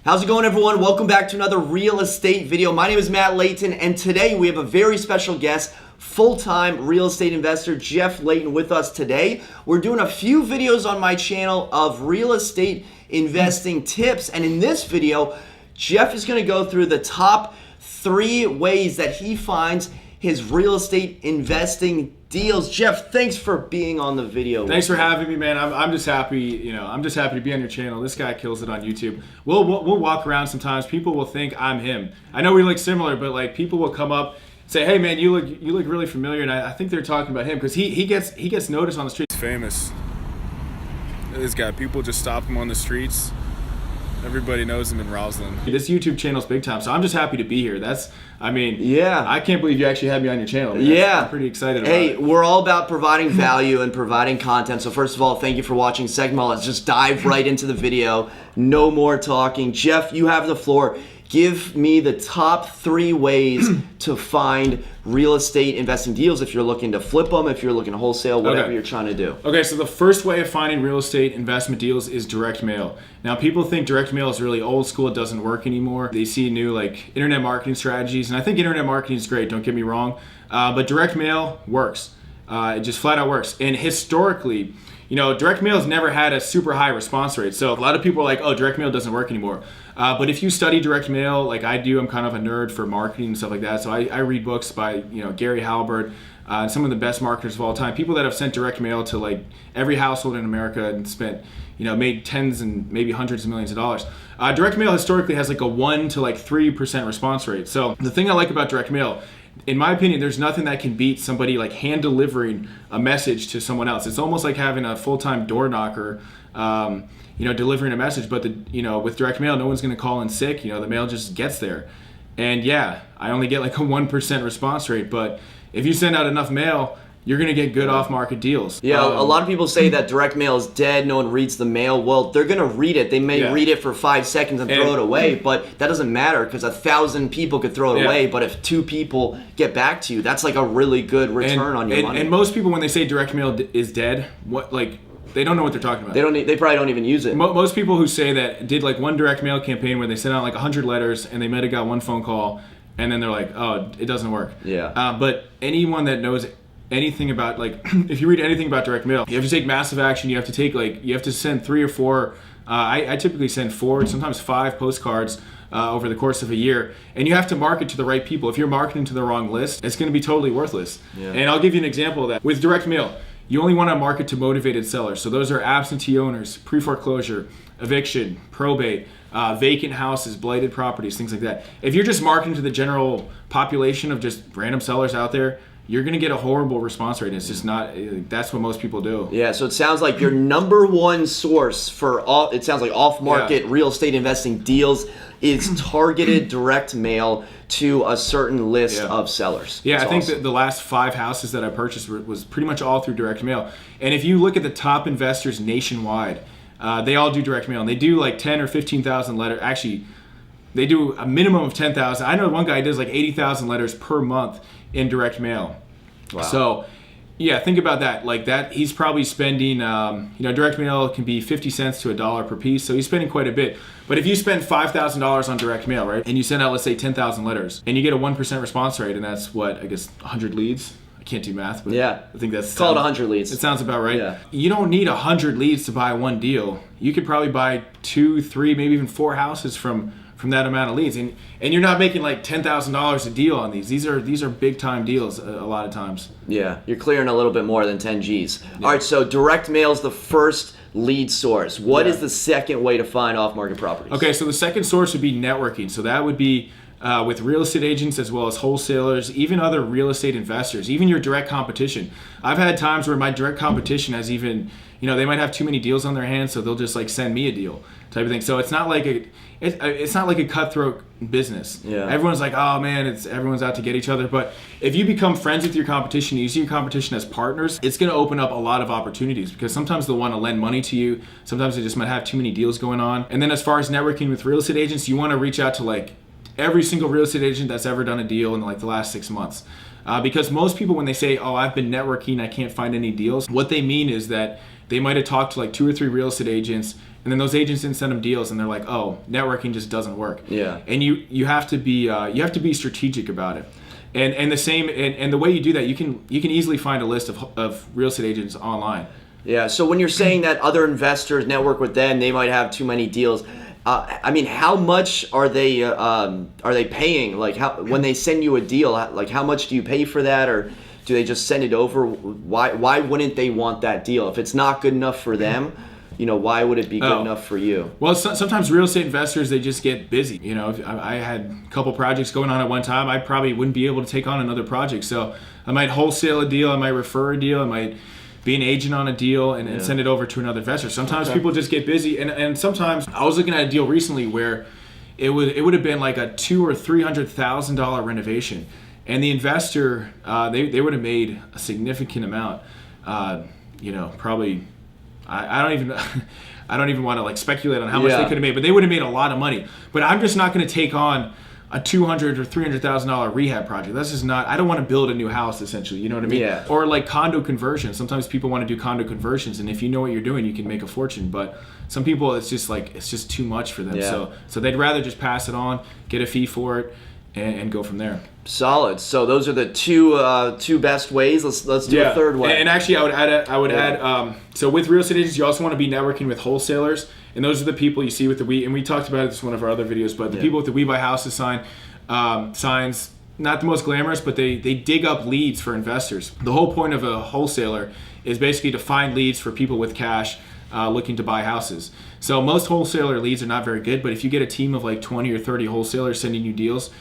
How's it going, everyone? Welcome back to another real estate video. My name is Matt Leighton, and today we have a very special guest, full-time real estate investor Jeff Leighton with us today. We're doing a few videos on my channel of real estate investing tips, and in this video, Jeff is going to go through the top 3 ways that he finds his real estate investing deals. Jeff, thanks for being on the video. Thanks for having me, man. I'm just happy, I'm just happy to be on your channel. This guy kills it on YouTube. We'll walk around sometimes. People will think I'm him. I know we look similar, but like people will come up and say, "Hey, man, you look really familiar," and I think they're talking about him because he gets noticed on the streets. He's famous. This guy, people just stop him on the streets. Everybody knows him in Roslyn. This YouTube channel's big time, so I'm just happy to be here. Yeah. I can't believe you actually had me on your channel. Man. Yeah. I'm pretty excited about it. Hey, it. we're all about providing value and providing content. So first of all, thank you for watching. Second of all, let's just dive right into the video. No more talking. Jeff, you have the floor. Give me the top 3 ways to find real estate investing deals if you're looking to flip them, if you're looking to wholesale, whatever you're trying to do. Okay, so the first way of finding real estate investment deals is direct mail. Now, people think direct mail is really old school. It doesn't work anymore. They see new internet marketing strategies, and I think internet marketing is great, don't get me wrong, but direct mail works. It just flat out works. And historically, direct mail has never had a super high response rate. So a lot of people are like, oh, direct mail doesn't work anymore. But if you study direct mail, like I do, I'm kind of a nerd for marketing and stuff like that. So I read books by, Gary Halbert, and some of the best marketers of all time. People that have sent direct mail to every household in America and spent, made tens and maybe hundreds of millions of dollars. Direct mail historically has a 1 to 3% response rate. So the thing I like about direct mail, in my opinion, there's nothing that can beat somebody hand delivering a message to someone else. It's almost like having a full-time door knocker, delivering a message. But with direct mail, no one's going to call in sick. The mail just gets there. And yeah, I only get a 1% response rate. But if you send out enough mail, you're going to get good off-market deals. Yeah, a lot of people say that direct mail is dead, no one reads the mail. Well, they're going to read it. They may read it for 5 seconds and throw it away, but that doesn't matter because 1,000 people could throw it away, but if 2 people get back to you, that's a really good return on your money. And most people, when they say direct mail is dead, they don't know what they're talking about. They probably don't even use it. Most people who say that did one direct mail campaign where they sent out 100 letters and they might have got 1 phone call, and then they're like, oh, it doesn't work. Yeah. But anyone that knows anything about if you read anything about direct mail, you have to take massive action. You have to take you have to send 3 or 4. I typically send 4, sometimes 5 postcards over the course of a year, and you have to market to the right people. If you're marketing to the wrong list, it's going to be totally worthless. Yeah. And I'll give you an example of that. With direct mail, you only want to market to motivated sellers. So those are absentee owners, pre-foreclosure, eviction, probate, vacant houses, blighted properties, things like that. If you're just marketing to the general population of just random sellers out there, you're going to get a horrible response rate. It's just not, that's what most people do. Yeah, so it sounds like your number 1 source for off-market real estate investing deals is targeted direct mail to a certain list of sellers. Yeah, I think that the last 5 houses that I purchased was pretty much all through direct mail. And if you look at the top investors nationwide, they all do direct mail. And they do 10 or 15,000 letters. Actually, they do a minimum of 10,000. I know one guy does 80,000 letters per month in direct mail. Wow. So, yeah, think about that. He's probably spending, direct mail can be 50 cents to $1 per piece. So he's spending quite a bit. But if you spend $5,000 on direct mail, right, and you send out, let's say, 10,000 letters, and you get a 1% response rate, and that's 100 leads. I can't do math, but I think that's... Call it 100 leads. It sounds about right. Yeah. You don't need 100 leads to buy 1 deal. You could probably buy 2, 3, maybe even 4 houses from that amount of leads, and you're not making $10,000 a deal on these. These are big time deals a lot of times. Yeah, you're clearing a little bit more than 10 G's. Yeah. All right, so direct mail is the first lead source. What is the second way to find off-market properties? Okay, so the second source would be networking. So that would be with real estate agents as well as wholesalers, even other real estate investors, even your direct competition. I've had times where my direct competition has even, they might have too many deals on their hands, so they'll just send me a deal type of thing. So it's not like a cutthroat business. Yeah. Everyone's like, oh man, everyone's out to get each other. But if you become friends with your competition, you see your competition as partners, it's going to open up a lot of opportunities because sometimes they'll want to lend money to you. Sometimes they just might have too many deals going on. And then as far as networking with real estate agents, you want to reach out to every single real estate agent that's ever done a deal in the last 6 months. Because most people, when they say, oh, I've been networking, I can't find any deals, what they mean is that they might have talked to 2 or 3 real estate agents, and then those agents didn't send them deals, and they're like, oh, networking just doesn't work. Yeah. And you have to be strategic about it. And the same and the way you do that, you can easily find a list of real estate agents online. Yeah. So when you're saying that other investors network with them, they might have too many deals. I mean, how much are they paying? Like, when they send you a deal, like how much do you pay for that, or do they just send it over? Why wouldn't they want that deal if it's not good enough for them? Why would it be good enough for you? Well, sometimes real estate investors, they just get busy. If I had a couple projects going on at one time, I probably wouldn't be able to take on another project. So I might wholesale a deal, I might refer a deal, I might be an agent on a deal and send it over to another investor. Sometimes people just get busy, and sometimes I was looking at a deal recently where it would have been like a $200,000 or $300,000 renovation, and the investor they would have made a significant amount. Probably I don't even want to like speculate on how much they could have made, but they would have made a lot of money. But I'm just not going to take on a $200,000 or $300,000 rehab project. That's just not. I don't want to build a new house, essentially. You know what I mean? Yeah. Or like condo conversions. Sometimes people want to do condo conversions, and if you know what you're doing, you can make a fortune. But some people, it's just too much for them. Yeah. So they'd rather just pass it on, get a fee for it, and go from there. Solid. So those are the two best ways. Let's do a third way. And actually, I would add. So with real estate agents, you also want to be networking with wholesalers, and those are the people you see with the and we talked about this in one of our other videos. But the people with the We Buy Houses signs, not the most glamorous, but they dig up leads for investors. The whole point of a wholesaler is basically to find leads for people with cash looking to buy houses. So most wholesaler leads are not very good, but if you get a team of like 20 or 30 wholesalers sending you deals,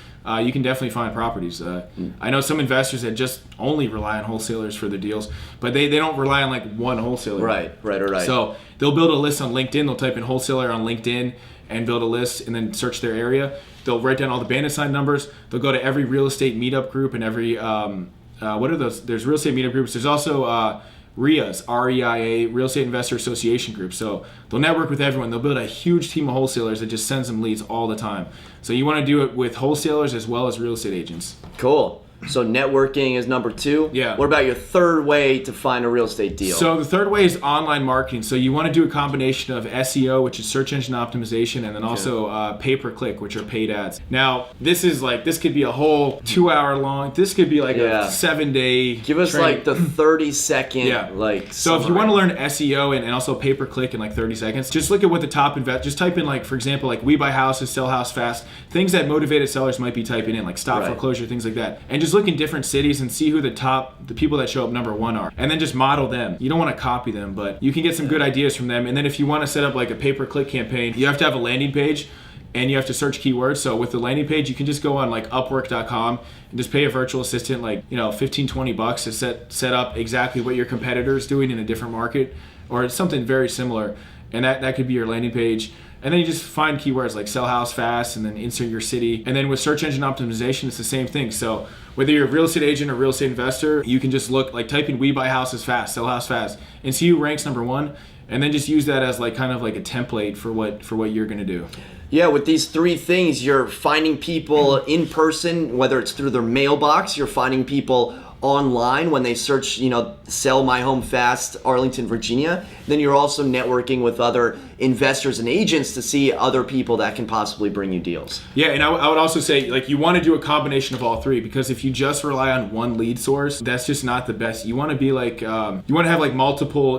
you can definitely find properties. I know some investors that just only rely on wholesalers for their deals, but they don't rely on like one wholesaler. Right. So they'll build a list on LinkedIn. They'll type in wholesaler on LinkedIn and build a list, and then search their area. They'll write down all the bandit sign numbers. They'll go to every real estate meetup group and every what are those? There's real estate meetup groups. There's also RIAs, REIA, Real Estate Investor Association group. So they'll network with everyone. They'll build a huge team of wholesalers that just sends them leads all the time. So you want to do it with wholesalers as well as real estate agents. Cool. So networking is number 2. Yeah. What about your third way to find a real estate deal? So the third way is online marketing. So you want to do a combination of SEO, which is search engine optimization, and then also pay-per-click, which are paid ads. Now, this could be a whole 2-hour long. This could be like a 7-day. Give us training. like the 30-second like. So if you want to learn SEO and also pay-per-click in like 30 seconds, just look at what the top just type in, like, for example, like We Buy Houses, Sell House Fast, things that motivated sellers might be typing in, like stop foreclosure, things like that. And just look in different cities and see who the people that show up number 1 are, and then just model them. You don't want to copy them, but you can get some good ideas from them. And then if you want to set up like a pay-per-click campaign, you have to have a landing page and you have to search keywords. So with the landing page, you can just go on like upwork.com and just pay a virtual assistant like $15-20 to set up exactly what your competitor is doing in a different market or something very similar, and that could be your landing page. And then you just find keywords like sell house fast and then insert your city. And then with search engine optimization, it's the same thing. So whether you're a real estate agent or real estate investor, you can just type in We Buy Houses Fast, Sell House Fast, and see who ranks number 1, and then just use that as like kind of like a template for what you're gonna do. Yeah, with these 3 things, you're finding people in person, whether it's through their mailbox, you're finding people online when they search, sell my home fast, Arlington, Virginia. Then you're also networking with other investors and agents to see other people that can possibly bring you deals. Yeah, and I would also say like you want to do a combination of all 3, because if you just rely on one lead source, that's just not the best. You want to be like you want to have like multiple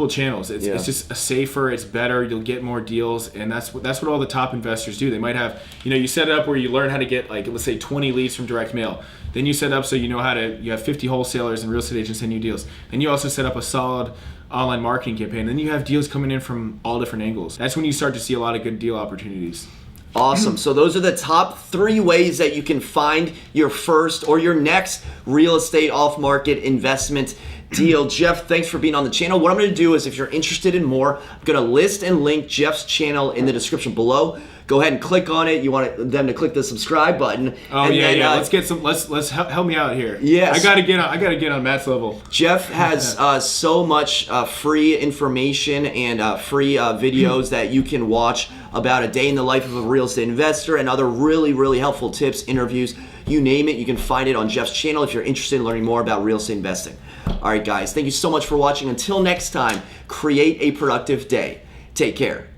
channels. It's just safer, it's better, you'll get more deals, and that's what all the top investors do. They might have, you set it up where you learn how to get like, let's say 20 leads from direct mail. Then you set up so you have 50 wholesalers and real estate agents send you deals. Then you also set up a solid online marketing campaign. Then you have deals coming in from all different angles. That's when you start to see a lot of good deal opportunities. Awesome. So those are the top 3 ways that you can find your first or your next real estate off-market investment deal. Jeff, thanks for being on the channel. What I'm going to do is, if you're interested in more, I'm going to list and link Jeff's channel in the description below. Go ahead and click on it. You want them to click the subscribe button. Oh, and then, let's get some. Let's help me out here. Yes. I gotta get on Matt's level. Jeff has so much free information and free videos that you can watch about a day in the life of a real estate investor and other really, really helpful tips, interviews, you name it. You can find it on Jeff's channel if you're interested in learning more about real estate investing. All right, guys. Thank you so much for watching. Until next time, create a productive day. Take care.